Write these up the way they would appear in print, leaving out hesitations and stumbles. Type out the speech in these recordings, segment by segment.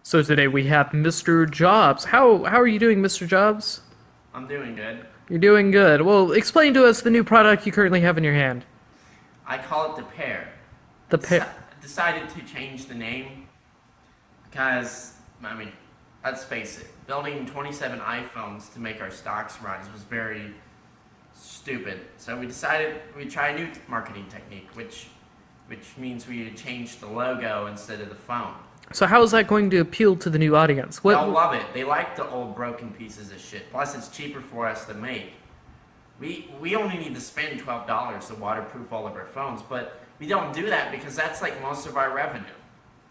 So today we have Mr. Jobs. How are you doing, Mr. Jobs? I'm doing good. You're doing good. Well, explain to us the new product you currently have in your hand. I call it the Pear. The Deci- pa- decided to change the name because, let's face it, building 27 iPhones to make our stocks rise was very stupid. So we decided we'd try a new marketing technique, which means we changed the logo instead of the phone. So how is that going to appeal to the new audience? They'll love it. They like the old broken pieces of shit. Plus, it's cheaper for us to make. We only need to spend $12 to waterproof all of our phones, but we don't do that because that's like most of our revenue.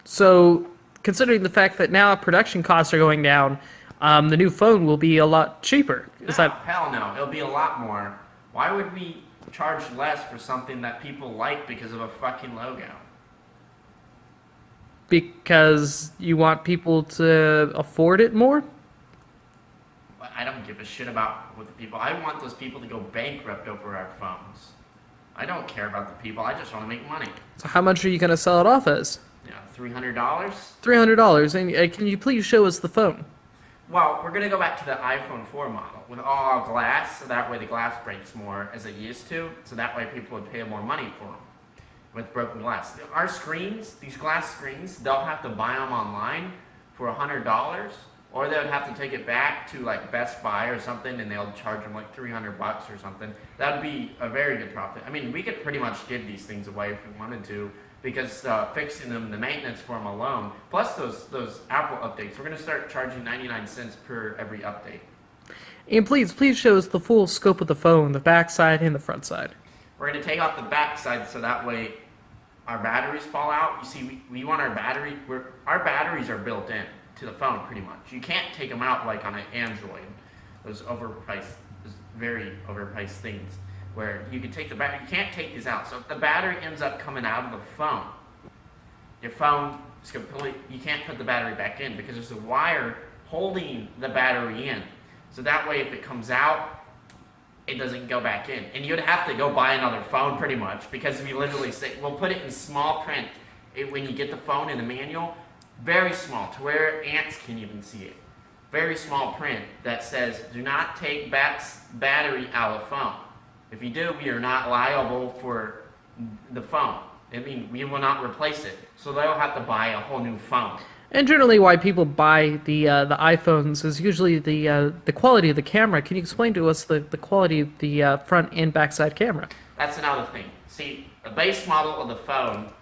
So, considering the fact that now production costs are going down, the new phone will be a lot cheaper. No, Is that hell no. It'll be a lot more. Why would we charge less for something that people like because of a fucking logo? because you want people to afford it more? I don't give a shit about what the people. I want those people to go bankrupt over our phones. I don't care about the people. I just want to make money. So how much are you going to sell it off as? $300. $300. And can you please show us the phone? Well, we're gonna go back to the iPhone 4 model with all glass, so that way the glass breaks more as it used to, so that way people would pay more money for them with broken glass. Our screens, these glass screens, they'll have to buy them online for $100, or they would have to take it back to like Best Buy or something, and they'll charge them like $300 or something. That'd be a very good profit. I mean, we could pretty much give these things away if we wanted to, because fixing them, the maintenance for them alone, plus those Apple updates, we're going to start charging 99 cents per every update. And please show us the full scope of the phone, the back side and the front side. We're going to take off the back side so that way our batteries fall out. You see, we want our our batteries are built in to the phone pretty much. You can't take them out like on an Android, those very overpriced things, where you can take the battery, you can't take these out. So if the battery ends up coming out of the phone, your phone is you can't put the battery back in because there's a wire holding the battery in. So that way if it comes out, it doesn't go back in. And you'd have to go buy another phone pretty much, because we literally say, we'll put it in small print when you get the phone in the manual, very small, to where ants can even see it. Very small print that says, do not take battery out of phone. If you do, we are not liable for the phone. I mean, we will not replace it. So they'll have to buy a whole new phone. And generally, why people buy the iPhones is usually the quality of the camera. Can you explain to us the quality of the front and back side camera? That's another thing. See, the base model of the phone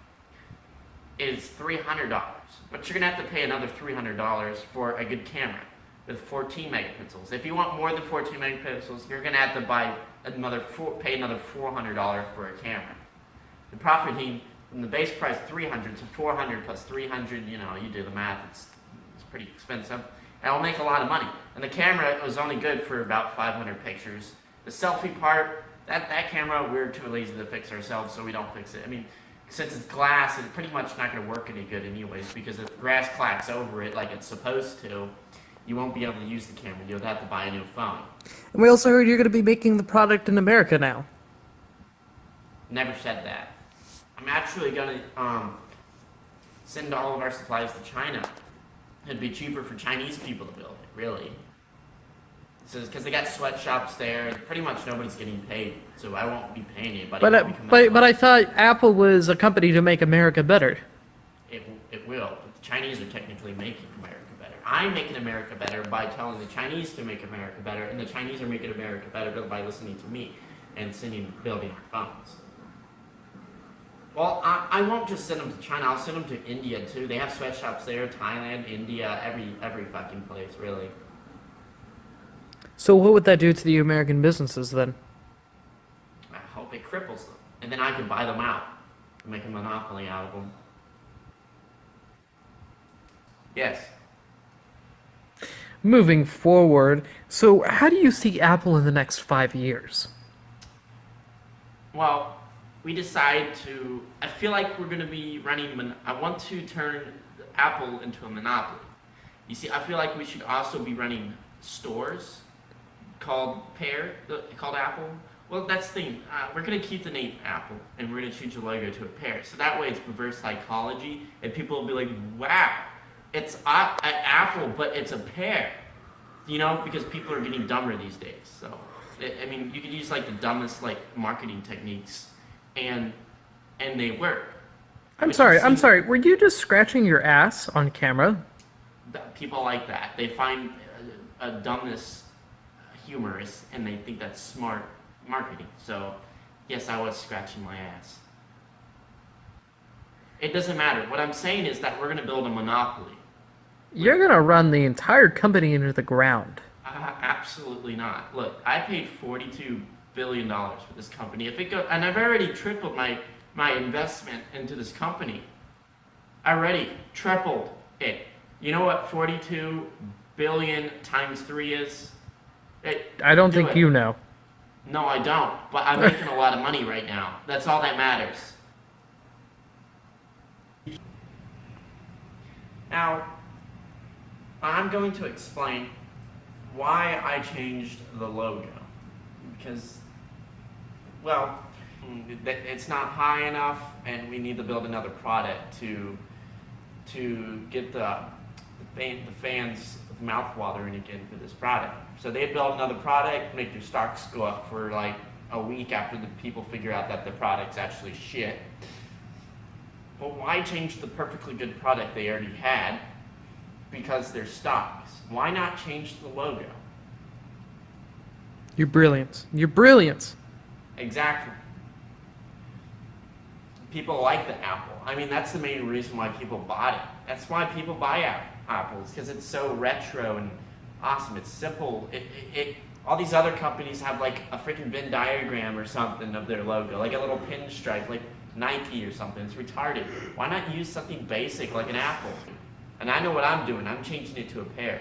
is $300, but you're going to have to pay another $300 for a good camera with 14 megapixels. If you want more than 14 megapixels, you're going to have to pay another $400 for a camera. The profiting from the base price 300 to 400 plus 300, you do the math, it's pretty expensive. And it'll make a lot of money. And the camera was only good for about 500 pictures. The selfie part, that camera, we're too lazy to fix ourselves, so we don't fix it. I mean, since it's glass, it's pretty much not going to work any good anyways, because if grass clacks over it like it's supposed to, you won't be able to use the camera. You'll have to buy a new phone. And we also heard you're going to be making the product in America now. Never said that. I'm actually going to send all of our supplies to China. It'd be cheaper for Chinese people to build it, really. So, because they got sweatshops there, pretty much nobody's getting paid, so I won't be paying anybody. But I thought Apple was a company to make America better. It will. But the Chinese are technically making America better. I'm making America better by telling the Chinese to make America better, and the Chinese are making America better by listening to me and building our phones. Well, I won't just send them to China. I'll send them to India too. They have sweatshops there, Thailand, India, every fucking place, really. So what would that do to the American businesses then? I hope it cripples them, and then I can buy them out and make a monopoly out of them. Yes. Moving forward, so how do you see Apple in the next 5 years? Well, we decide to. I feel like we're going to be running. I want to turn Apple into a monopoly. You see, I feel like we should also be running stores called Apple. Well, that's the thing. We're going to keep the name Apple, and we're going to change the logo to a pear. So that way it's reverse psychology, and people will be like, wow, It's Apple, but it's a pear. You know, because people are getting dumber these days. So, I mean, you could use like the dumbest like marketing techniques, and they work. I'm But sorry. you I'm see- sorry. Were you just scratching your ass on camera? People like that. They find a dumbness humorous, and they think that's smart marketing. So, yes, I was scratching my ass. It doesn't matter. What I'm saying is that we're going to build a monopoly. You're gonna run the entire company into the ground. Absolutely not. Look, I paid $42 billion for this company. If it goes, and I've already tripled my investment into this company. I already tripled it. You know what 42 billion times 3 is? I don't Do think it. you know. No, I don't. But I'm making a lot of money right now. That's all that matters. Now, I'm going to explain why I changed the logo. Because, well, it's not high enough, and we need to build another product to get the fans' mouth watering again for this product. So they build another product, make their stocks go up for like a week after the people figure out that the product's actually shit. But why change the perfectly good product they already had? Because they're stocks. Why not change the logo? You're brilliant. You're brilliant. Exactly. People like the Apple. I mean, that's the main reason why people bought it. That's why people buy Apples, because it's so retro and awesome. It's simple. All these other companies have like a freaking Venn diagram or something of their logo, like a little pinstripe, like Nike or something. It's retarded. Why not use something basic like an apple? And I know what I'm doing. I'm changing it to a pear.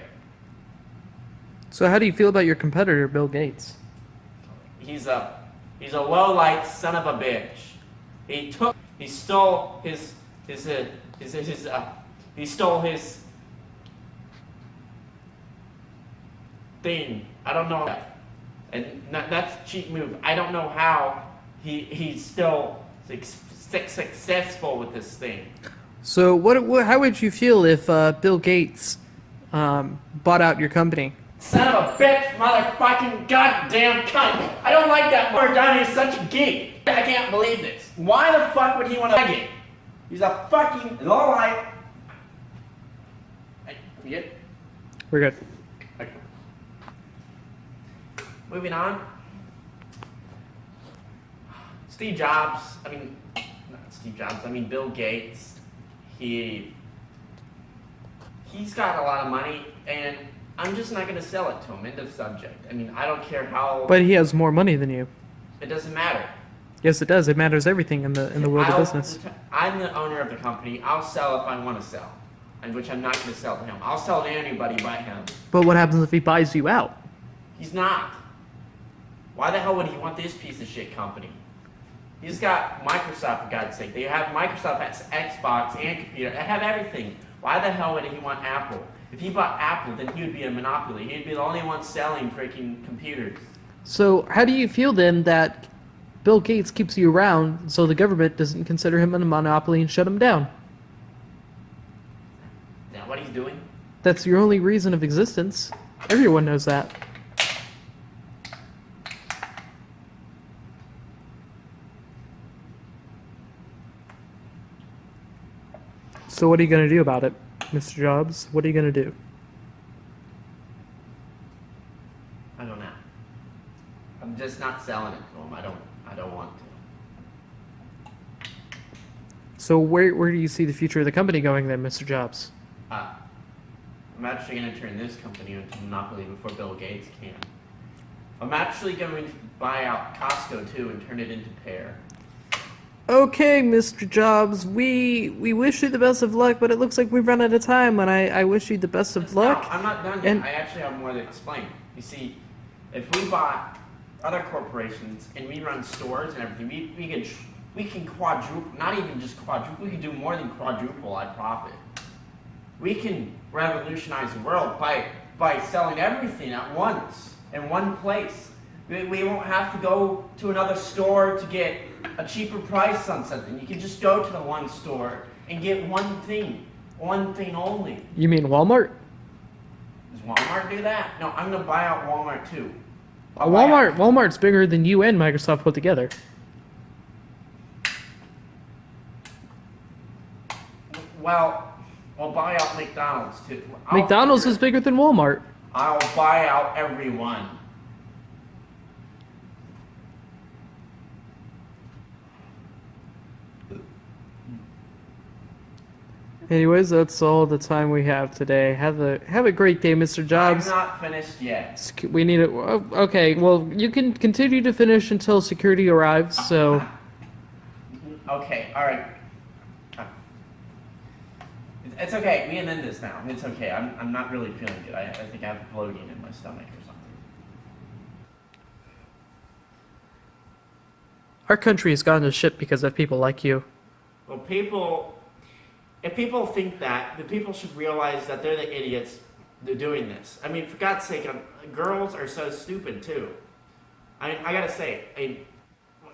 So how do you feel about your competitor, Bill Gates? He's a low-light son of a bitch. He stole his thing. I don't know that. And that's a cheap move. I don't know how he's still successful with this thing. So how would you feel if Bill Gates bought out your company? Son of a bitch, motherfucking goddamn cunt. I don't like that Mardani is such a geek. I can't believe this. Why the fuck would he want to get? He's a fucking lowlight. You get it? We're good. Okay. Moving on. Steve Jobs, Bill Gates, he's got a lot of money, and I'm just not going to sell it to him. End of subject. I mean, I don't care how. But he has more money than you. It doesn't matter. Yes, it does. It matters everything in the world of business. I'm the owner of the company. I'll sell if I want to sell, and which I'm not going to sell to him. I'll sell to anybody but him. But what happens if he buys you out? He's not. Why the hell would he want this piece of shit company? He's got Microsoft, for God's sake. They have Microsoft has Xbox and computer. They have everything. Why the hell would he want Apple? If he bought Apple, then he would be a monopoly. He'd be the only one selling freaking computers. So how do you feel then that Bill Gates keeps you around so the government doesn't consider him a monopoly and shut him down? Is that what he's doing? That's your only reason of existence. Everyone knows that. So what are you going to do about it, Mr. Jobs? What are you going to do? I don't know. I'm just not selling it to him. I don't want to. So where do you see the future of the company going then, Mr. Jobs? I'm actually going to turn this company into a monopoly before Bill Gates can. I'm actually going to buy out Costco too and turn it into Pear. Okay, Mr. Jobs, we wish you the best of luck, but it looks like we've run out of time, and I wish you the best of luck. No, I'm not done yet. I actually have more to explain. You see, if we bought other corporations and we run stores and everything, we can quadruple, not even just quadruple, we can do more than quadruple our profit. We can revolutionize the world by selling everything at once in one place. We won't have to go to another store to get a cheaper price on something. You can just go to the one store and get one thing. One thing only. You mean Walmart? Does Walmart do that? No, I'm gonna buy out Walmart too. I'll buy out- Walmart's bigger than you and Microsoft put together. Well, I'll buy out McDonald's too. McDonald's is bigger than Walmart. I'll buy out everyone. Anyways, that's all the time we have today. Have a great day, Mr. Jobs. I'm not finished yet. We need it. Okay, well, you can continue to finish until security arrives. So, Okay, all right. It's okay. We can end this now. It's okay. I'm not really feeling good. I think I have bloating in my stomach or something. our country has gone to shit because of people like you. Well, if people think that, then people should realize that they're the idiots. They're doing this. I mean, for God's sake, girls are so stupid too. I mean, I gotta say,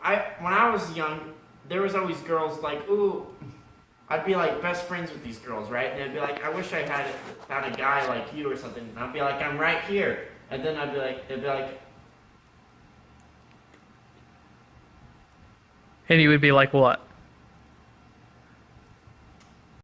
when I was young, there was always girls like, ooh. I'd be like best friends with these girls, right? And they'd be like, I wish I had found a guy like you or something. And I'd be like, I'm right here. And then they'd be like, And you would be like, what?